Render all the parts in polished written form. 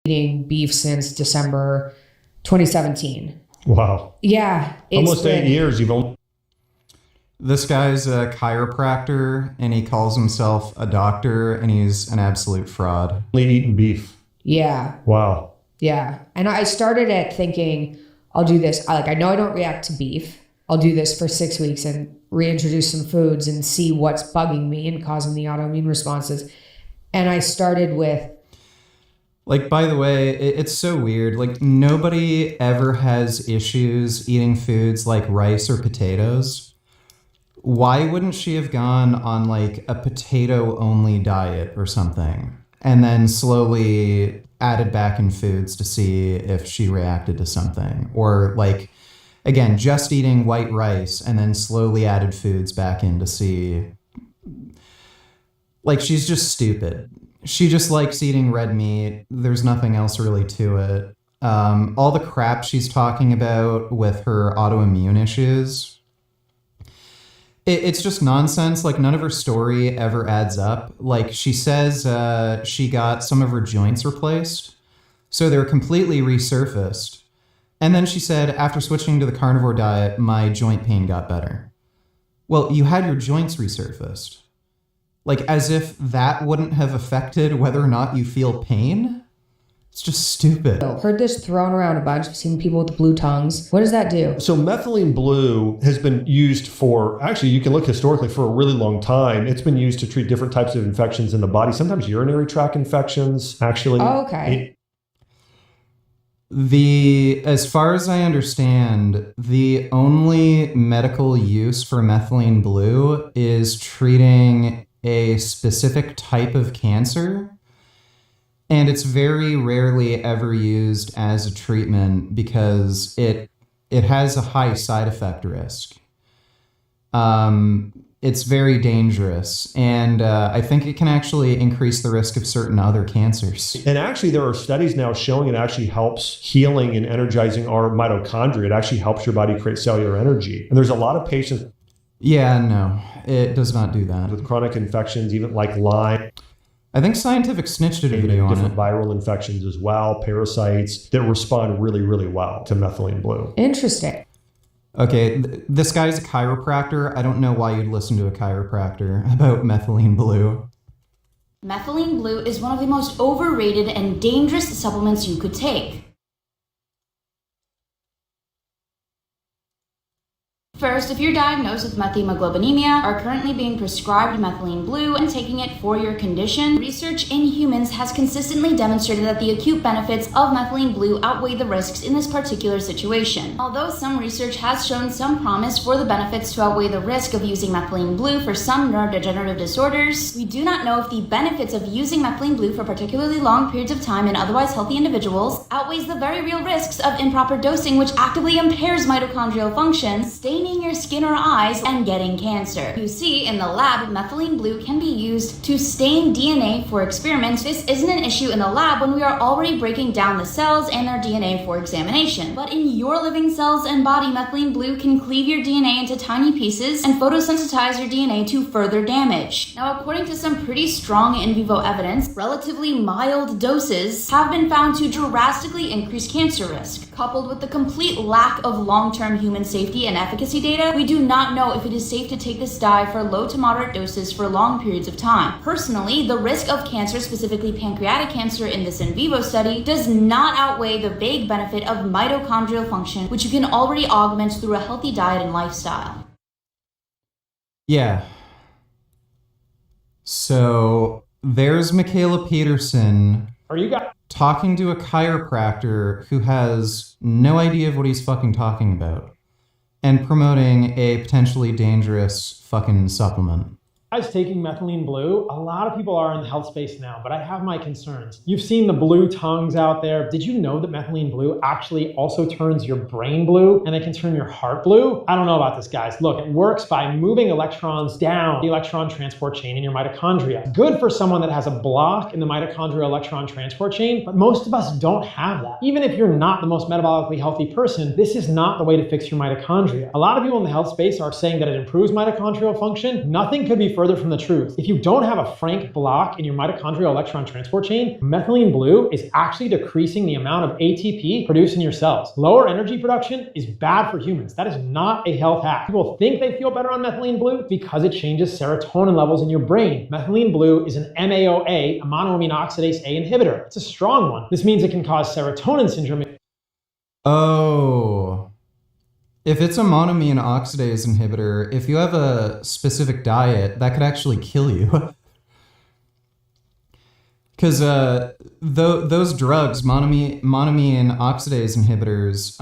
eating beef since December 2017. Wow. Yeah. Almost 8 years. This guy's a chiropractor, and he calls himself a doctor, and he's an absolute fraud. Eating beef. Yeah. Wow. Yeah. And I started at thinking, I'll do this. I know I don't react to beef. I'll do this for 6 weeks and reintroduce some foods and see what's bugging me and causing the autoimmune responses. And I started with... Like, by the way, it's so weird. Like, nobody ever has issues eating foods like rice or potatoes. Why wouldn't she have gone on, like, a potato-only diet or something? And then slowly added back in foods to see if she reacted to something. Or, like, again, just eating white rice and then slowly added foods back in to see... Like, she's just stupid. She just likes eating red meat. There's nothing else really to it. All the crap she's talking about with her autoimmune issues, it's just nonsense. Like, none of her story ever adds up. Like, she says she got some of her joints replaced, so they're completely resurfaced. And then she said, after switching to the carnivore diet, my joint pain got better. Well, you had your joints resurfaced. Like, as if that wouldn't have affected whether or not you feel pain? It's just stupid. I've heard this thrown around a bunch. I've seen people with the blue tongues. What does that do? So methylene blue has been used for, actually, you can look historically for a really long time. It's been used to treat different types of infections in the body, sometimes urinary tract infections, actually. Oh, okay. As far as I understand, the only medical use for methylene blue is treating a specific type of cancer, and it's very rarely ever used as a treatment because it has a high side effect risk. It's very dangerous, and I think it can actually increase the risk of certain other cancers. And actually, there are studies now showing it actually helps healing and energizing our mitochondria. It actually helps your body create cellular energy. And there's a lot of patients... Yeah, no, it does not do that. With chronic infections, even like Lyme. I think Scientific Snitch did a video on it. Different viral infections as well, parasites that respond really, really well to methylene blue. Interesting. Okay, this guy's a chiropractor. I don't know why you'd listen to a chiropractor about methylene blue. Methylene blue is one of the most overrated and dangerous supplements you could take. First, if you're diagnosed with methemoglobinemia, are currently being prescribed methylene blue and taking it for your condition, research in humans has consistently demonstrated that the acute benefits of methylene blue outweigh the risks in this particular situation. Although some research has shown some promise for the benefits to outweigh the risk of using methylene blue for some neurodegenerative disorders, we do not know if the benefits of using methylene blue for particularly long periods of time in otherwise healthy individuals outweighs the very real risks of improper dosing, which actively impairs mitochondrial function, staining your skin or eyes, and getting cancer. You see, in the lab, methylene blue can be used to stain DNA for experiments. This isn't an issue in the lab when we are already breaking down the cells and their DNA for examination. But in your living cells and body, methylene blue can cleave your DNA into tiny pieces and photosynthesize your DNA to further damage. Now, according to some pretty strong in vivo evidence, relatively mild doses have been found to drastically increase cancer risk. Coupled with the complete lack of long-term human safety and efficacy data, we do not know if it is safe to take this dye for low to moderate doses for long periods of time. Personally, the risk of cancer, specifically pancreatic cancer in this in vivo study, does not outweigh the vague benefit of mitochondrial function, which you can already augment through a healthy diet and lifestyle. Yeah. So there's Mikhaila Peterson talking to a chiropractor who has no idea of what he's fucking talking about, and promoting a potentially dangerous fucking supplement. Guys taking methylene blue, a lot of people are in the health space now, but I have my concerns. You've seen the blue tongues out there. Did you know that methylene blue actually also turns your brain blue and it can turn your heart blue? I don't know about this, guys. Look, it works by moving electrons down the electron transport chain in your mitochondria. Good for someone that has a block in the mitochondrial electron transport chain, but most of us don't have that. Even if you're not the most metabolically healthy person, this is not the way to fix your mitochondria. A lot of people in the health space are saying that it improves mitochondrial function. Nothing could be further from the truth. If you don't have a frank block in your mitochondrial electron transport chain, methylene blue is actually decreasing the amount of ATP produced in your cells. Lower energy production is bad for humans. That is not a health hack. People think they feel better on methylene blue because it changes serotonin levels in your brain. Methylene blue is an MAOA, a monoamine oxidase A inhibitor. It's a strong one. This means it can cause serotonin syndrome. Oh. If it's a monoamine oxidase inhibitor, if you have a specific diet, that could actually kill you. Because those drugs, monoamine oxidase inhibitors,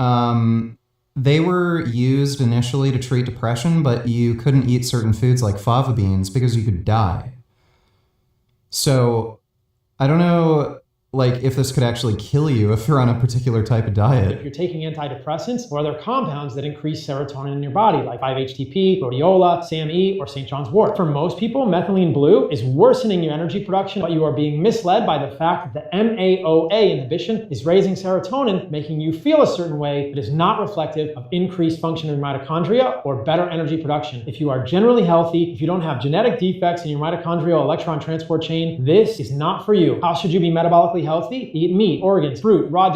they were used initially to treat depression, but you couldn't eat certain foods like fava beans because you could die. So I don't know, like, if this could actually kill you if you're on a particular type of diet. If you're taking antidepressants or other compounds that increase serotonin in your body, like 5-HTP, rhodiola, SAMe, or St. John's wort. For most people, methylene blue is worsening your energy production, but you are being misled by the fact that the MAOA inhibition is raising serotonin, making you feel a certain way that is not reflective of increased function in mitochondria or better energy production. If you are generally healthy, if you don't have genetic defects in your mitochondrial electron transport chain, this is not for you. How should you be metabolically healthy? Eat meat, organs, fruit, raw.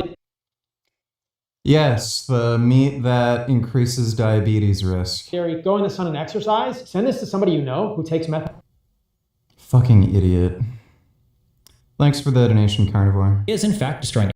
Yes, the meat that increases diabetes risk. Dairy, go in the sun and exercise. Send this to somebody you know who takes methylene. Fucking idiot. Thanks for the donation, Carnivore. Is in fact destroying